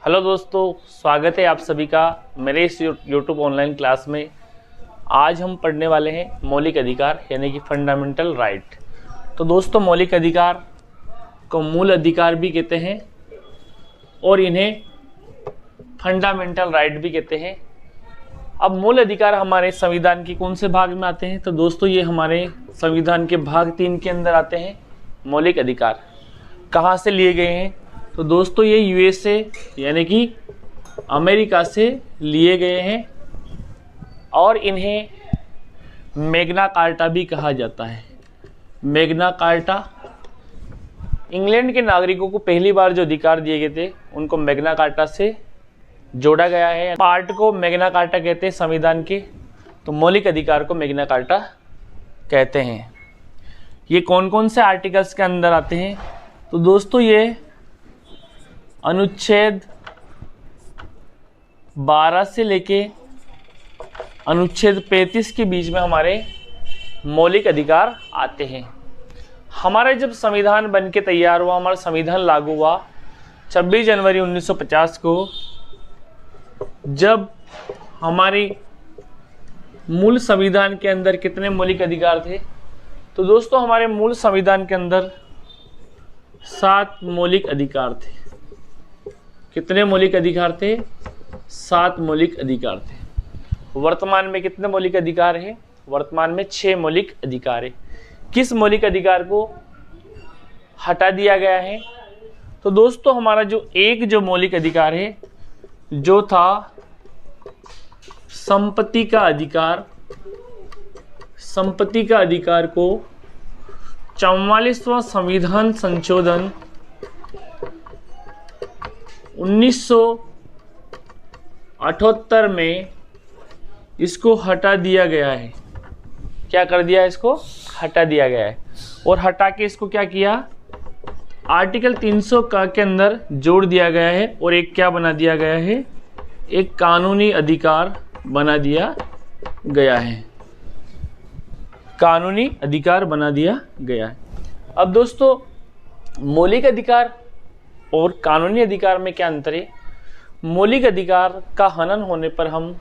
Hello दोस्तों, स्वागत है आप सभी का मेरे इस यूट्यूब ऑनलाइन क्लास में। आज हम पढ़ने वाले हैं मौलिक अधिकार यानी कि फंडामेंटल राइट। तो दोस्तों, मौलिक अधिकार को मूल अधिकार भी कहते हैं और इन्हें फंडामेंटल राइट भी कहते हैं। अब मूल अधिकार हमारे संविधान के कौन से भाग में आते हैं? तो दोस्तों, ये हमारे संविधान के भाग 3 के अंदर आते हैं। मौलिक अधिकार कहाँ से लिए गए हैं? तो दोस्तों, ये यूएसए यानी कि अमेरिका से लिए गए हैं और इन्हें मैग्ना कार्टा भी कहा जाता है। मैग्ना कार्टा इंग्लैंड के नागरिकों को पहली बार जो अधिकार दिए गए थे उनको मैग्ना कार्टा से जोड़ा गया है। पार्ट को मैग्ना कार्टा कहते हैं संविधान के, तो मौलिक अधिकार को मैग्ना कार्टा कहते हैं। ये कौन कौन से आर्टिकल्स के अंदर आते हैं? तो दोस्तों, ये अनुच्छेद 12 से लेके अनुच्छेद 35 के बीच में हमारे मौलिक अधिकार आते हैं। हमारा जब संविधान बन के तैयार हुआ, हमारा संविधान लागू हुआ 26 जनवरी 1950 को, जब हमारी मूल संविधान के अंदर कितने मौलिक अधिकार थे? तो दोस्तों, हमारे मूल संविधान के अंदर 7 मौलिक अधिकार थे। कितने मौलिक अधिकार थे? 7 मौलिक अधिकार थे। वर्तमान में कितने मौलिक अधिकार हैं? वर्तमान में 6 मौलिक अधिकार है। किस मौलिक अधिकार को हटा दिया गया है? तो दोस्तों, हमारा जो मौलिक अधिकार है जो था संपत्ति का अधिकार। संपत्ति का अधिकार को 44वां संविधान संशोधन 1978 में इसको हटा दिया गया है। क्या कर दिया? इसको हटा दिया गया है। और हटा के इसको क्या किया? आर्टिकल 300 के अंदर जोड़ दिया गया है और एक क्या बना दिया गया है? एक कानूनी अधिकार बना दिया गया है। कानूनी अधिकार बना दिया गया है। अब दोस्तों, मौलिक अधिकार और कानूनी अधिकार में क्या अंतर है? मौलिक अधिकार का हनन होने पर हम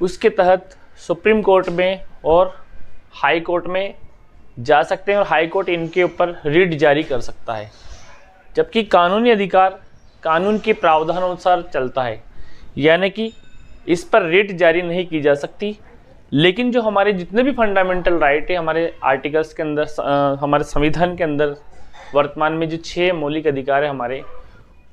उसके तहत सुप्रीम कोर्ट में और हाई कोर्ट में जा सकते हैं और हाई कोर्ट इनके ऊपर रिट जारी कर सकता है। जबकि कानूनी अधिकार कानून के प्रावधान अनुसार चलता है, यानी कि इस पर रिट जारी नहीं की जा सकती। लेकिन जो हमारे जितने भी फंडामेंटल राइट है हमारे आर्टिकल्स के अंदर, हमारे संविधान के अंदर वर्तमान में जो 6 मौलिक अधिकार है हमारे,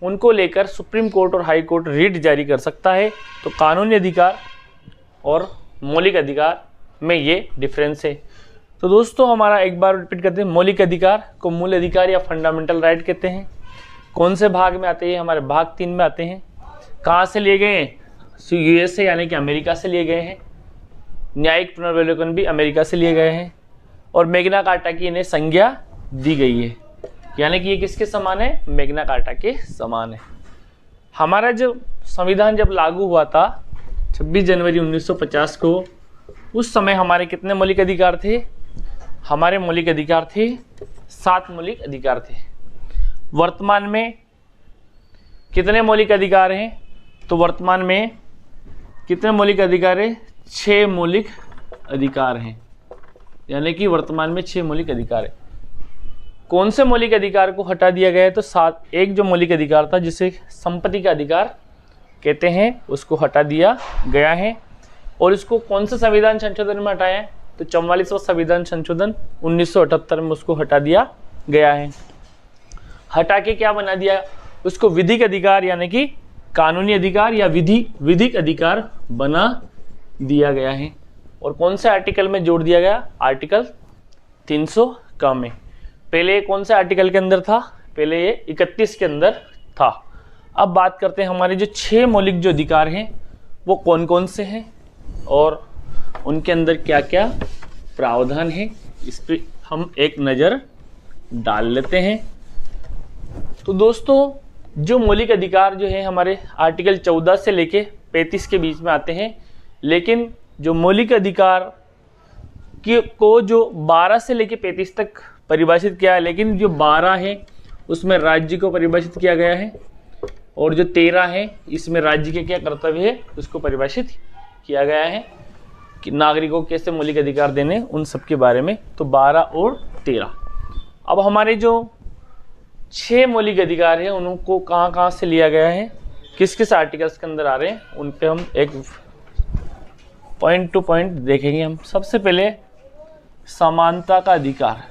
उनको लेकर सुप्रीम कोर्ट और हाई कोर्ट रिट जारी कर सकता है। तो कानूनी अधिकार और मौलिक अधिकार में ये डिफरेंस है। तो दोस्तों, हमारा एक बार रिपीट करते हैं, मौलिक अधिकार को मूल अधिकार या फंडामेंटल राइट कहते हैं। कौन से भाग में आते हैं? हमारे भाग 3 में आते हैं। कहाँ से लिए गए हैं? यूएसए यानी कि अमेरिका से लिए गए हैं। न्यायिक पुनर्विलोकन भी अमेरिका से लिए गए हैं और मैग्ना कार्टा की इन्हें संज्ञा दी गई है, यानी कि ये किसके समान है? मैग्ना कार्टा के समान है। हमारा जो संविधान जब लागू हुआ था 26 जनवरी 1950 को, उस समय हमारे कितने मौलिक अधिकार थे? हमारे मौलिक अधिकार थे 7 मौलिक अधिकार थे। वर्तमान में कितने मौलिक अधिकार हैं? तो वर्तमान में कितने मौलिक अधिकार है? 6 मौलिक अधिकार हैं, यानी कि वर्तमान में 6 मौलिक अधिकार है। कौन से मौलिक अधिकार को हटा दिया गया है? तो एक जो मौलिक अधिकार था जिसे संपत्ति का अधिकार कहते हैं, उसको हटा दिया गया है। और इसको कौन से संविधान संशोधन में हटाया है? तो 44वां संविधान संशोधन 1978 में उसको हटा दिया गया है। हटा के क्या बना दिया? उसको विधिक अधिकार यानी कि कानूनी अधिकार या विधिक अधिकार बना दिया गया है। और कौन से आर्टिकल में जोड़ दिया गया? आर्टिकल 300 का में। पहले कौन से आर्टिकल के अंदर था? पहले ये 31 के अंदर था। अब बात करते हैं हमारे जो 6 मौलिक जो अधिकार हैं वो कौन कौन से हैं और उनके अंदर क्या क्या प्रावधान है, इस पर हम एक नज़र डाल लेते हैं। तो दोस्तों, जो मौलिक अधिकार जो है हमारे आर्टिकल 14 से लेके 35 के बीच में आते हैं। लेकिन जो मौलिक अधिकार को जो 12 से लेके 35 तक परिभाषित किया है, लेकिन जो 12 है उसमें राज्य को परिभाषित किया गया है और जो 13 है इसमें राज्य के क्या कर्तव्य है उसको परिभाषित किया गया है कि नागरिकों को कैसे मौलिक अधिकार देने उन सब के बारे में। तो 12 और 13। अब हमारे जो 6 मौलिक अधिकार है उनको कहाँ से लिया गया है, किस किस आर्टिकल्स के अंदर आ रहे हैं, उन पे हम एक पॉइंट टू पॉइंट देखेंगे। हम सबसे पहले समानता का अधिकार,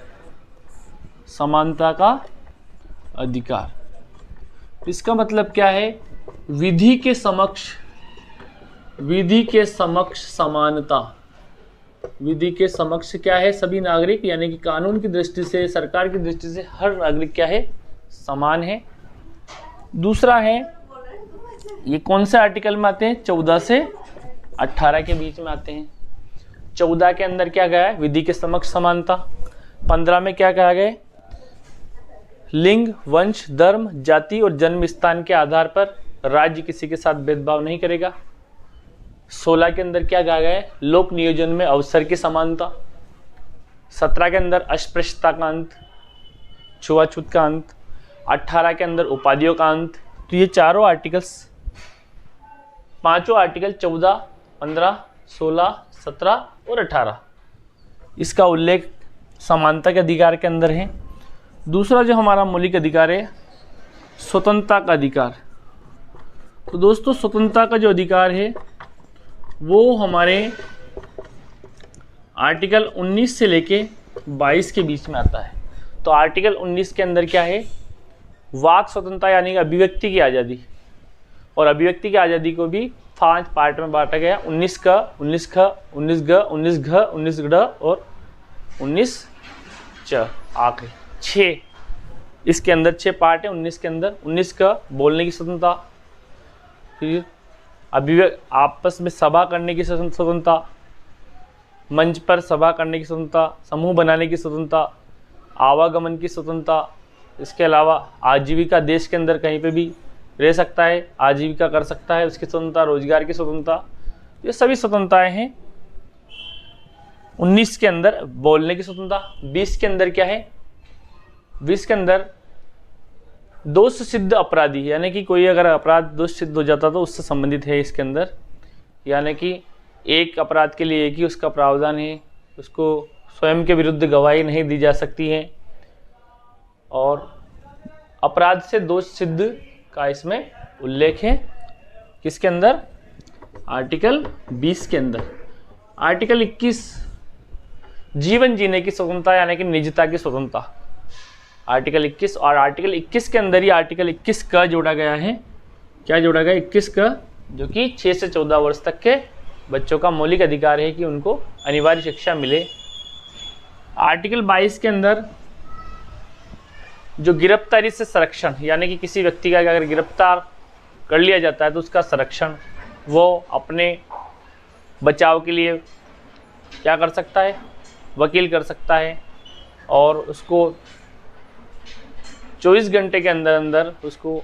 समानता का अधिकार इसका मतलब क्या है, विधि के समक्ष समानता। विधि के समक्ष क्या है, सभी नागरिक, यानी कि कानून की दृष्टि से, सरकार की दृष्टि से हर नागरिक क्या है, समान है। दूसरा है, ये कौन से आर्टिकल में आते हैं, 14 से 18 के बीच में आते हैं। 14 के अंदर क्या गया है, विधि के समक्ष समानता। 15 में क्या कहा गया, लिंग, वंश, धर्म, जाति और जन्म स्थान के आधार पर राज्य किसी के साथ भेदभाव नहीं करेगा। 16 के अंदर क्या कहा गया है, लोक नियोजन में अवसर की समानता। 17 के अंदर अस्पृश्यता का अंत, छुआछूत का अंत। 18 के अंदर उपाधियों का अंत। तो ये चारों आर्टिकल्स, पांचों आर्टिकल 14, 15, 16, 17 और 18 इसका उल्लेख समानता के अधिकार के अंदर है। दूसरा जो हमारा मौलिक अधिकार है, स्वतंत्रता का अधिकार। तो दोस्तों स्वतंत्रता का जो अधिकार है वो हमारे आर्टिकल 19 से लेके 22 के बीच में आता है। तो आर्टिकल 19 के अंदर क्या है, वाक स्वतंत्रता यानी कि अभिव्यक्ति की आज़ादी, और अभिव्यक्ति की आज़ादी को भी 5 पार्ट में बांटा गया, 19 क, 19 ख, 19 ग, 19 घ, 19 ड और 19 च, आखिरी 6। इसके अंदर 6 पार्ट है। 19 के अंदर 19 का बोलने की स्वतंत्रता, फिर आपस में सभा करने की स्वतंत्रता, मंच पर सभा करने की स्वतंत्रता, समूह बनाने की स्वतंत्रता, आवागमन की स्वतंत्रता। इसके अलावा आजीविका, देश के अंदर कहीं पे भी रह सकता है, आजीविका कर सकता है, उसकी स्वतंत्रता, रोजगार की स्वतंत्रता, ये सभी स्वतंत्रताएं हैं। 19 के अंदर बोलने की स्वतंत्रता। 20 के अंदर क्या है, 20 के अंदर दोष सिद्ध अपराधी, यानी कि कोई अगर अपराध दोष सिद्ध हो जाता तो उससे संबंधित है इसके अंदर, यानी कि एक अपराध के लिए एक ही उसका प्रावधान है, उसको स्वयं के विरुद्ध गवाही नहीं दी जा सकती है, और अपराध से दोष सिद्ध का इसमें उल्लेख है। किसके अंदर, आर्टिकल 20 के अंदर। आर्टिकल 21 जीवन जीने की स्वतंत्रता यानी कि निजता की स्वतंत्रता, आर्टिकल 21। और आर्टिकल 21 के अंदर ही आर्टिकल 21 का जोड़ा गया है, क्या जोड़ा गया, 21 का, जो कि 6 से 14 वर्ष तक के बच्चों का मौलिक अधिकार है कि उनको अनिवार्य शिक्षा मिले। आर्टिकल 22 के अंदर जो गिरफ्तारी से संरक्षण, यानी कि किसी व्यक्ति का अगर गिरफ्तार कर लिया जाता है तो उसका संरक्षण वो अपने बचाव के लिए क्या कर सकता है, वकील कर सकता है, और उसको 24 घंटे के अंदर अंदर उसको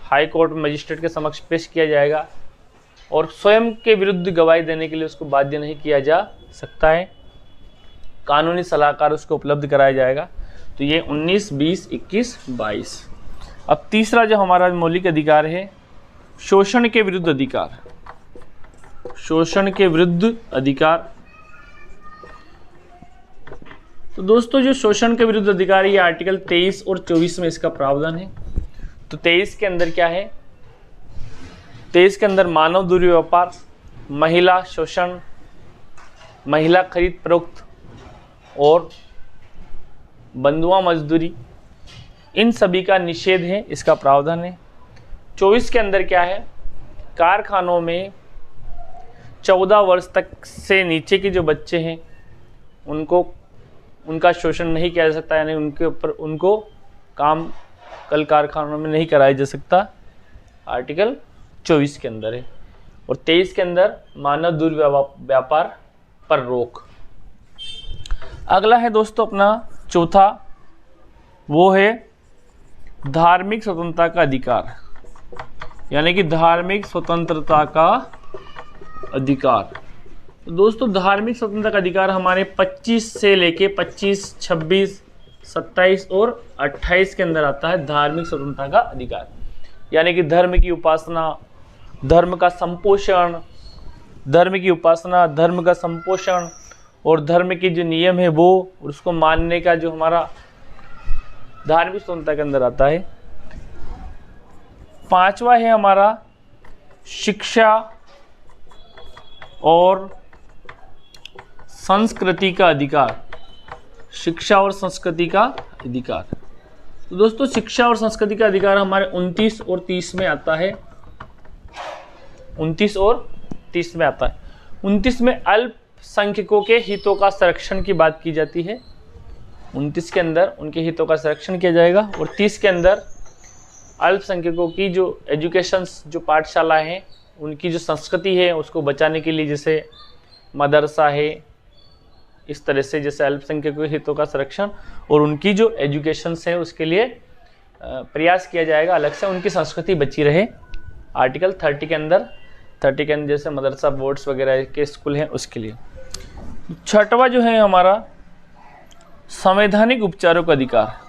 हाई कोर्ट मजिस्ट्रेट के समक्ष पेश किया जाएगा, और स्वयं के विरुद्ध गवाही देने के लिए उसको बाध्य नहीं किया जा सकता है, कानूनी सलाहकार उसको उपलब्ध कराया जाएगा। तो ये 19, 20, 21, 22। अब तीसरा जो हमारा मौलिक अधिकार है, शोषण के विरुद्ध अधिकार। शोषण के विरुद्ध अधिकार। तो दोस्तों जो शोषण के विरुद्ध अधिकार, ये आर्टिकल 23 और 24 में इसका प्रावधान है। तो 23 के अंदर क्या है, 23 के अंदर मानव दुर्व्यापार, महिला शोषण, महिला खरीद फरोख्त और बंधुआ मजदूरी, इन सभी का निषेध है, इसका प्रावधान है। 24 के अंदर क्या है, कारखानों में 14 वर्ष तक से नीचे के जो बच्चे हैं उनका शोषण नहीं किया जा सकता, यानी उनके ऊपर उनको काम कल कारखानों में नहीं कराया जा सकता, आर्टिकल 24 के अंदर है। और 23 के अंदर मानव दुर्व्यापार पर रोक। अगला है दोस्तों अपना चौथा, वो है धार्मिक स्वतंत्रता का अधिकार, यानी कि धार्मिक स्वतंत्रता का अधिकार। तो दोस्तों धार्मिक स्वतंत्रता का अधिकार हमारे 25 से लेके 25, 26, 27 और 28 के अंदर आता है धार्मिक स्वतंत्रता का अधिकार। यानी कि धर्म की उपासना, धर्म का संपोषण, धर्म की उपासना, धर्म का संपोषण और धर्म के जो नियम है वो, उसको मानने का जो हमारा धार्मिक स्वतंत्रता के अंदर आता है। 5वां है हमारा शिक्षा और संस्कृति का अधिकार। शिक्षा और संस्कृति का अधिकार। तो दोस्तों शिक्षा और संस्कृति का अधिकार हमारे 29 और 30 में आता है। 29 और 30 में आता है। 29 में अल्पसंख्यकों के हितों का संरक्षण की बात की जाती है। 29 के अंदर उनके हितों का संरक्षण किया जाएगा और 30 के अंदर अल्पसंख्यकों की जो एजुकेशंस, जो पाठशालाएं हैं, उनकी जो संस्कृति है उसको बचाने के लिए, जैसे मदरसा है, इस तरह से जैसे अल्पसंख्यकों के हितों का संरक्षण और उनकी जो एजुकेशंस है उसके लिए प्रयास किया जाएगा, अलग से उनकी संस्कृति बची रहे। आर्टिकल 30 के अंदर जैसे मदरसा, बोर्ड्स वगैरह के स्कूल हैं उसके लिए। 6वां जो है हमारा संवैधानिक उपचारों का अधिकार।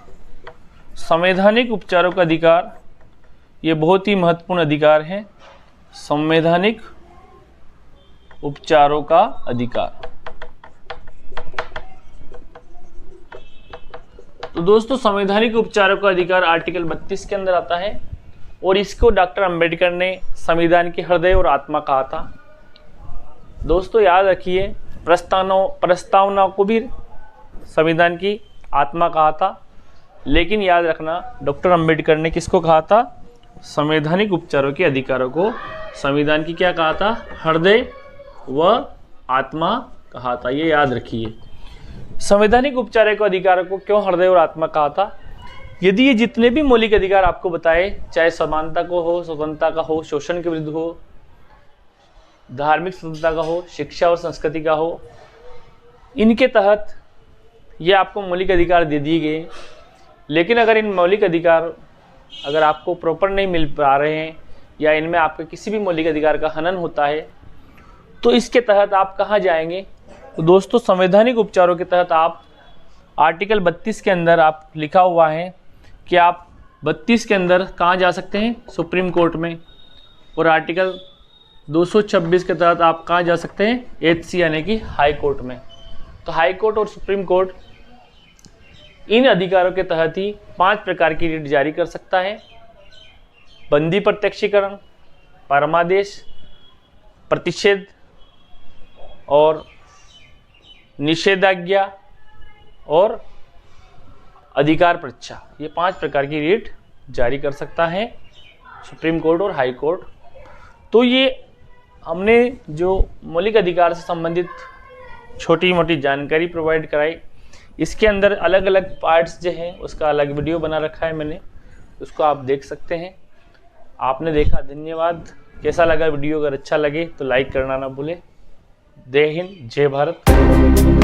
संवैधानिक उपचारों का अधिकार ये बहुत ही महत्वपूर्ण अधिकार है। संवैधानिक उपचारों का अधिकार। तो दोस्तों संवैधानिक उपचारों का अधिकार आर्टिकल 32 के अंदर आता है और इसको डॉक्टर अंबेडकर ने संविधान के हृदय और आत्मा कहा था। दोस्तों याद रखिए, प्रस्तावना को भी संविधान की आत्मा कहा था, लेकिन याद रखना डॉक्टर अंबेडकर ने किसको कहा था? संवैधानिक उपचारों के अधिकारों को संविधान की क्या कहा था? हृदय व आत्मा कहा था। ये याद रखिए। संवैधानिक उपचारों के अधिकारों को क्यों हृदय और आत्मा कहा था? यदि ये जितने भी मौलिक अधिकार आपको बताए, चाहे समानता को हो, स्वतंत्रता का हो, शोषण के विरुद्ध हो, धार्मिक स्वतंत्रता का हो, शिक्षा और संस्कृति का हो, इनके तहत ये आपको मौलिक अधिकार दे दिए गए। लेकिन अगर इन मौलिक अधिकार अगर आपको प्रॉपर नहीं मिल पा रहे हैं या इनमें आपके किसी भी मौलिक अधिकार का हनन होता है, तो इसके तहत आप कहाँ जाएंगे? तो दोस्तों संवैधानिक उपचारों के तहत आप आर्टिकल 32 के अंदर आप लिखा हुआ है कि आप 32 के अंदर कहाँ जा सकते हैं? सुप्रीम कोर्ट में। और आर्टिकल 226 के तहत आप कहाँ जा सकते हैं? HC यानी कि हाई कोर्ट में। तो हाई कोर्ट और सुप्रीम कोर्ट इन अधिकारों के तहत ही 5 प्रकार की रिट जारी कर सकता है। बंदी प्रत्यक्षीकरण, परमादेश, प्रतिषेध और निषेधाज्ञा और अधिकार परीक्षा। ये 5 प्रकार की रिट जारी कर सकता है सुप्रीम कोर्ट और हाई कोर्ट। तो ये हमने जो मौलिक अधिकार से संबंधित छोटी मोटी जानकारी प्रोवाइड कराई। इसके अंदर अलग अलग पार्ट्स जो हैं उसका अलग वीडियो बना रखा है मैंने, उसको आप देख सकते हैं। आपने देखा, धन्यवाद। कैसा लगा वीडियो? अगर अच्छा लगे तो लाइक करना ना भूले। जय हिंद, जय भारत।